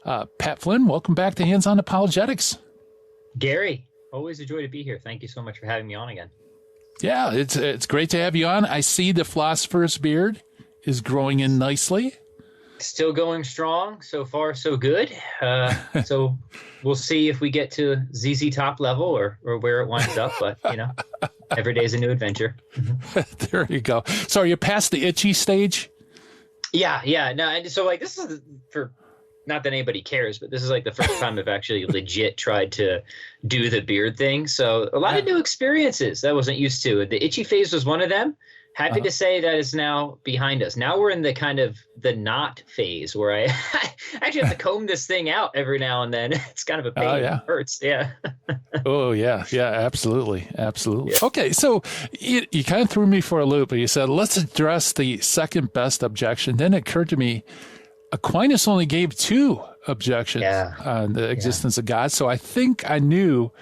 Pat Flynn, welcome back to Hands On Apologetics. Gary, always a joy to be here. Thank you so much for having me on again. Yeah, it's great to have you on. I see the philosopher's beard is growing in nicely. Still going strong. So far, so good. So we'll see if we get to ZZ Top level or where it winds up. But, every day is a new adventure. There you go. So are you past the itchy stage? Yeah. No, and so this is for, not that anybody cares, but this is the first time I've actually legit tried to do the beard thing. So a lot of new experiences that I wasn't used to. The itchy phase was one of them. Happy to say that is now behind us. Now we're in the kind of the knot phase where I actually have to comb this thing out every now and then. It's kind of a pain. Oh, yeah. It hurts. Yeah. Oh, yeah. Yeah, absolutely. Absolutely. Yeah. Okay. So you kind of threw me for a loop, but you said, let's address the second best objection. Then it occurred to me, Aquinas only gave 2 objections on the existence of God. So I think I knew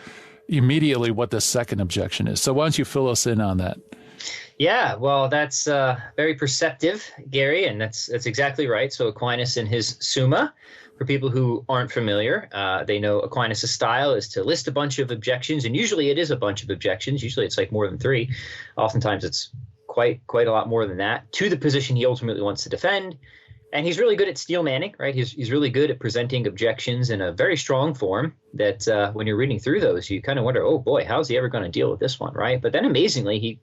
immediately what the second objection is. So why don't you fill us in on that? Yeah, well, that's very perceptive, Gary, and that's exactly right. So Aquinas in his Summa, for people who aren't familiar, they know Aquinas' style is to list a bunch of objections, and usually it is a bunch of objections. Usually it's more than 3. Oftentimes it's quite a lot more than that, to the position he ultimately wants to defend. And he's really good at steel manning, right? He's really good at presenting objections in a very strong form that when you're reading through those, you kind of wonder, oh boy, how's he ever going to deal with this one, right? But then amazingly,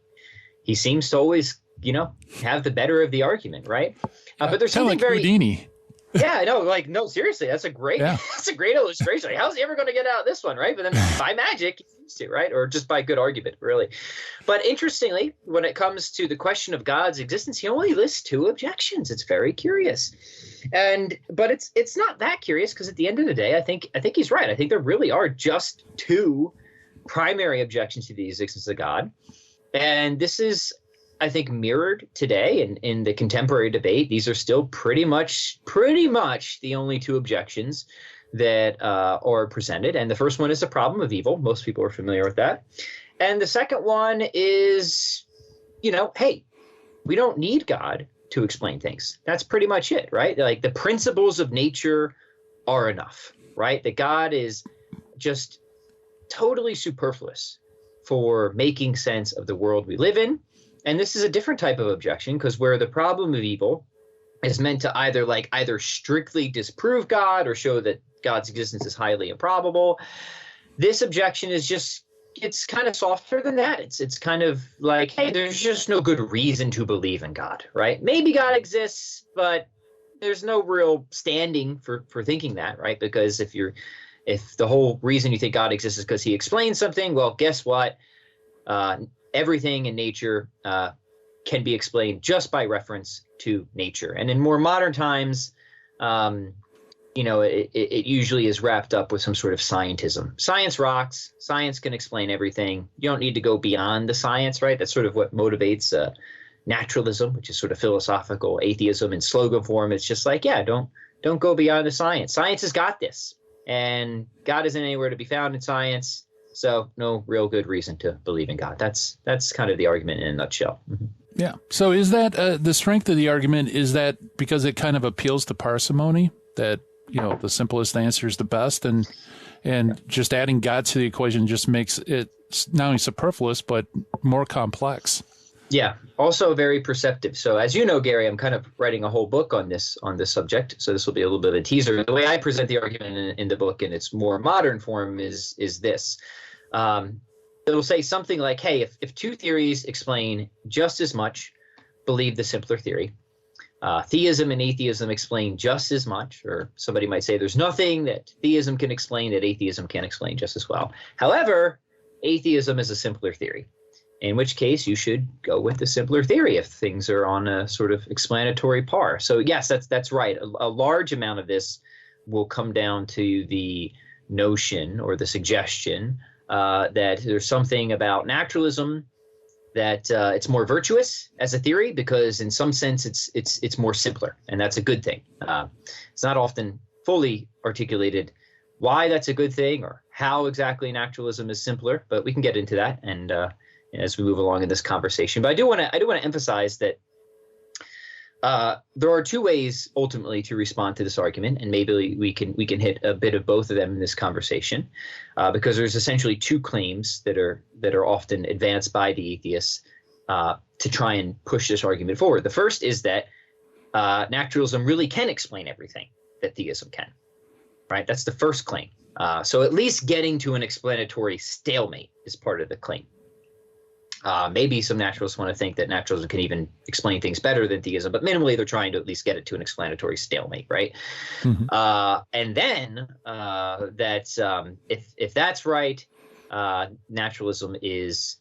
he seems to always, have the better of the argument, right? But there's something very Houdini. Yeah, no, seriously, that's a great illustration. How's he ever going to get out of this one, right? But then by magic, he seems to, right? Or just by good argument, really. But interestingly, when it comes to the question of God's existence, he only lists 2 objections. It's very curious, but it's not that curious because at the end of the day, I think he's right. I think there really are just 2 primary objections to the existence of God. And this is, I think, mirrored today in the contemporary debate. These are still pretty much the only 2 objections that are presented. And the first one is the problem of evil. Most people are familiar with that. And the second one is, hey, we don't need God to explain things. That's pretty much it, right? The principles of nature are enough, right? That God is just totally superfluous for making sense of the world we live in. And this is a different type of objection because where the problem of evil is meant to either strictly disprove God or show that God's existence is highly improbable, this objection is it's kind of softer than that. It's kind of hey, there's just no good reason to believe in God, right? Maybe God exists, but there's no real standing for thinking that, right? Because if the whole reason you think God exists is because he explains something, well, guess what? Everything in nature can be explained just by reference to nature. And in more modern times, it usually is wrapped up with some sort of scientism. Science rocks. Science can explain everything. You don't need to go beyond the science, right? That's sort of what motivates naturalism, which is sort of philosophical atheism in slogan form. It's just don't go beyond the science. Science has got this. And God isn't anywhere to be found in science, so no real good reason to believe in God. That's kind of the argument in a nutshell. Mm-hmm. Yeah. So is that the strength of the argument? Is that because it kind of appeals to parsimony that the simplest answer is the best, and just adding God to the equation just makes it not only superfluous but more complex? Yeah, also very perceptive. So as you know, Gary, I'm kind of writing a whole book on this subject. So this will be a little bit of a teaser. The way I present the argument in the book in its more modern form is this. It'll say something like, hey, if 2 theories explain just as much, believe the simpler theory. Theism and atheism explain just as much, or somebody might say there's nothing that theism can explain that atheism can explain just as well. However, atheism is a simpler theory. In which case you should go with the simpler theory if things are on a sort of explanatory par. So yes, that's right. A large amount of this will come down to the notion or the suggestion that there's something about naturalism that it's more virtuous as a theory because in some sense it's more simpler, and that's a good thing. It's not often fully articulated why that's a good thing or how exactly naturalism is simpler, but we can get into that and as we move along in this conversation. But I do want to emphasize that There are two ways ultimately to respond to this argument, and maybe we can hit a bit of both of them in this conversation, because there's essentially two claims that are often advanced by the atheists to try and push this argument forward. The first is that naturalism really can explain everything that theism can, right? That's the first claim. So at least getting to an explanatory stalemate is part of the claim. Maybe some naturalists want to think that naturalism can even explain things better than theism, but minimally they're trying to at least get it to an explanatory stalemate, right? Mm-hmm. And then if that's right, naturalism is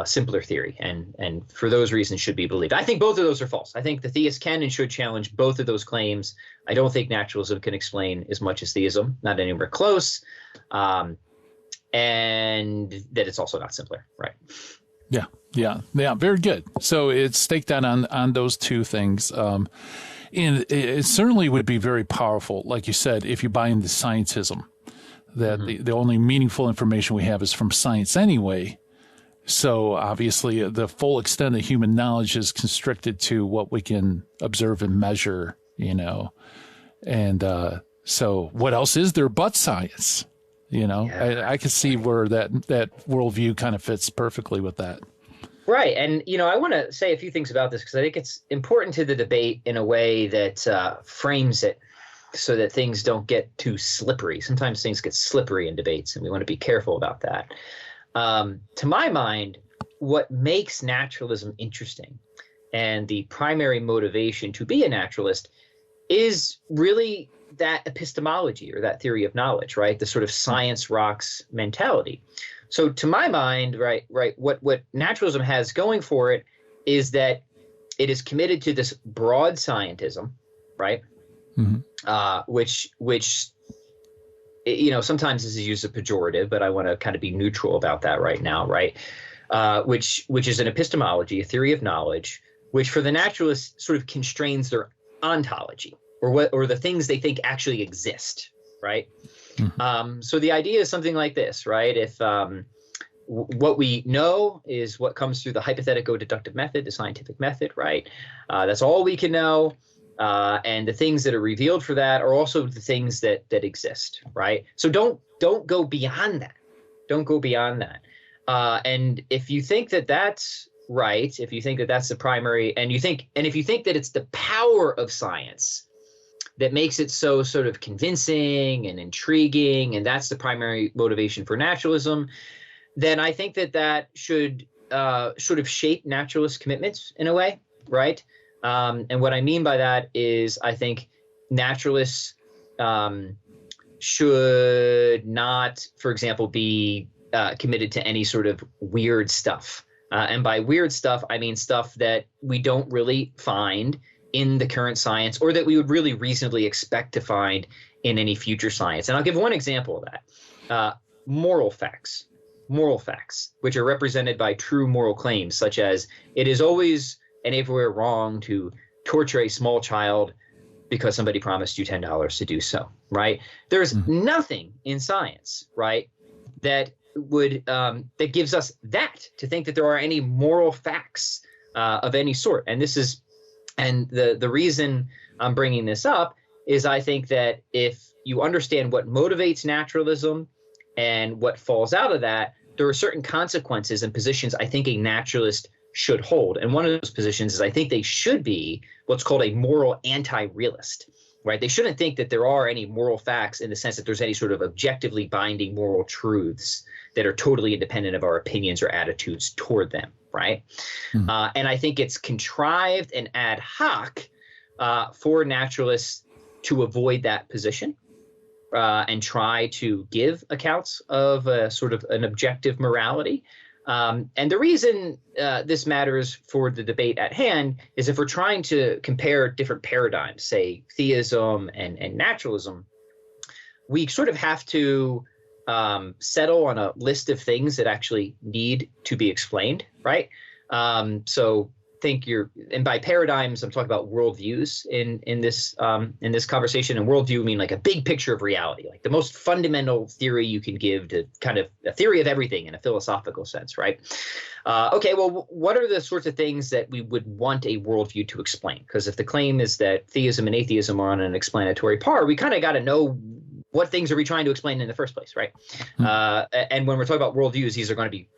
simpler theory, and for those reasons should be believed. I think both of those are false. I think the theists can and should challenge both of those claims. I don't think naturalism can explain as much as theism, not anywhere close, and that it's also not simpler, right? Yeah. Very good. So it's staked out on those two things. And it certainly would be very powerful, like you said, if you buy into scientism, that the only meaningful information we have is from science anyway. So obviously the full extent of human knowledge is constricted to what we can observe and measure, and so what else is there but science? I can see where that worldview kind of fits perfectly with that. Right. And, I want to say a few things about this because I think it's important to the debate in a way that frames it so that things don't get too slippery. Sometimes things get slippery in debates, and we want to be careful about that. To my mind, what makes naturalism interesting and the primary motivation to be a naturalist is really that epistemology or that theory of knowledge, right? The sort of science rocks mentality. So to my mind, right, what naturalism has going for it is that it is committed to this broad scientism, right? Mm-hmm. Which sometimes this is used as a pejorative, but I want to kind of be neutral about that right now, right? Which is an epistemology, a theory of knowledge, which for the naturalists sort of constrains their ontology or the things they think actually exist, right? Mm-hmm. So the idea is something like this, right? If what we know is what comes through the hypothetico-deductive method, the scientific method, right? That's all we can know. And the things that are revealed for that are also the things that exist, right? So don't go beyond that. Don't go beyond that. And if you think that that's right, if you think that that's the primary, and if you think that it's the power of science that makes it so sort of convincing and intriguing, and that's the primary motivation for naturalism, then I think that should sort of shape naturalist commitments in a way, right? And what I mean by that is I think naturalists should not, for example, be committed to any sort of weird stuff. And by weird stuff, I mean stuff that we don't really find in the current science or that we would really reasonably expect to find in any future science. And I'll give one example of that. Moral facts, which are represented by true moral claims, such as it is always and everywhere wrong to torture a small child because somebody promised you $10 to do so, right? There's nothing in science, right, that would that gives us that to think that there are any moral facts of any sort. And this is, and the reason I'm bringing this up is I think that if you understand what motivates naturalism and what falls out of that, there are certain consequences and positions I think a naturalist should hold. And one of those positions is I think they should be what's called a moral anti-realist, right? They shouldn't think that there are any moral facts in the sense that there's any sort of objectively binding moral truths that are totally independent of our opinions or attitudes toward them, right? And I think it's contrived and ad hoc for naturalists to avoid that position and try to give accounts of a sort of an objective morality. And the reason this matters for the debate at hand is if we're trying to compare different paradigms, say theism and naturalism, we sort of have to settle on a list of things that actually need to be explained, right? So think and by paradigms, I'm talking about worldviews in this conversation. And worldview mean like a big picture of reality, like the most fundamental theory you can give to kind of a theory of everything in a philosophical sense, right? Okay, well, what are the sorts of things that we would want a worldview to explain? Because if the claim is that theism and atheism are on an explanatory par, we kind of got to know what things are we trying to explain in the first place, right? And when we're talking about worldviews, these are going to be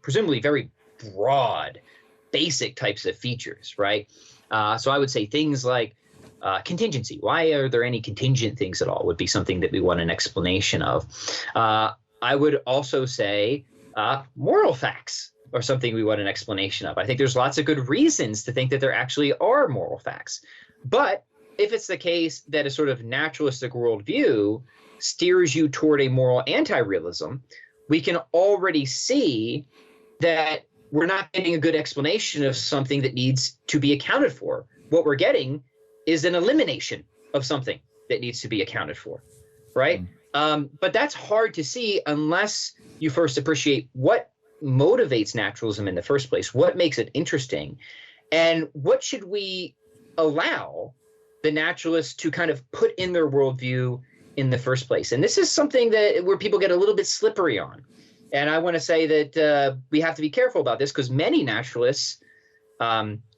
presumably very broad, basic types of features, right? So I would say things like contingency. Why are there any contingent things at all would be something that we want an explanation of. I would also say moral facts are something we want an explanation of. I think there's lots of good reasons to think that there actually are moral facts. But if it's the case that a sort of naturalistic worldview steers you toward a moral anti-realism, we can already see that we're not getting a good explanation of something that needs to be accounted for. What we're getting is an elimination of something that needs to be accounted for, right? But that's hard to see unless you first appreciate what motivates naturalism in the first place, what makes it interesting, and what should we allow the naturalists to kind of put in their worldview in the first place. And this is something where people get a little bit slippery on. And I want to say that we have to be careful about this because many naturalists,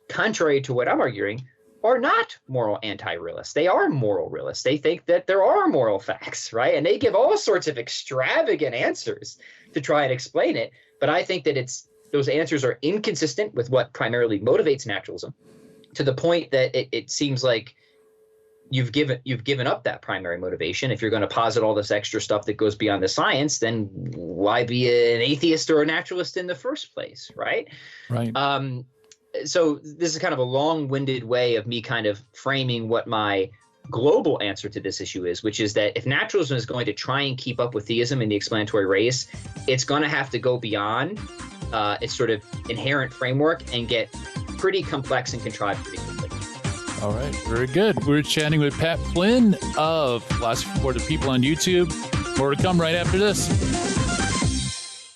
contrary to what I'm arguing, are not moral anti-realists. They are moral realists. They think that there are moral facts, right? And they give all sorts of extravagant answers to try and explain it. But I think that those answers are inconsistent with what primarily motivates naturalism, to the point that it seems like you've given up that primary motivation. If you're going to posit all this extra stuff that goes beyond the science, then why be an atheist or a naturalist in the first place, right? Right. So this is kind of a long-winded way of me kind of framing what my global answer to this issue is, which is that if naturalism is going to try and keep up with theism in the explanatory race, it's going to have to go beyond its sort of inherent framework and get pretty complex and contrived pretty quickly. All right, very good. We're chatting with Pat Flynn of Philosophy for the People on YouTube. More to come right after this.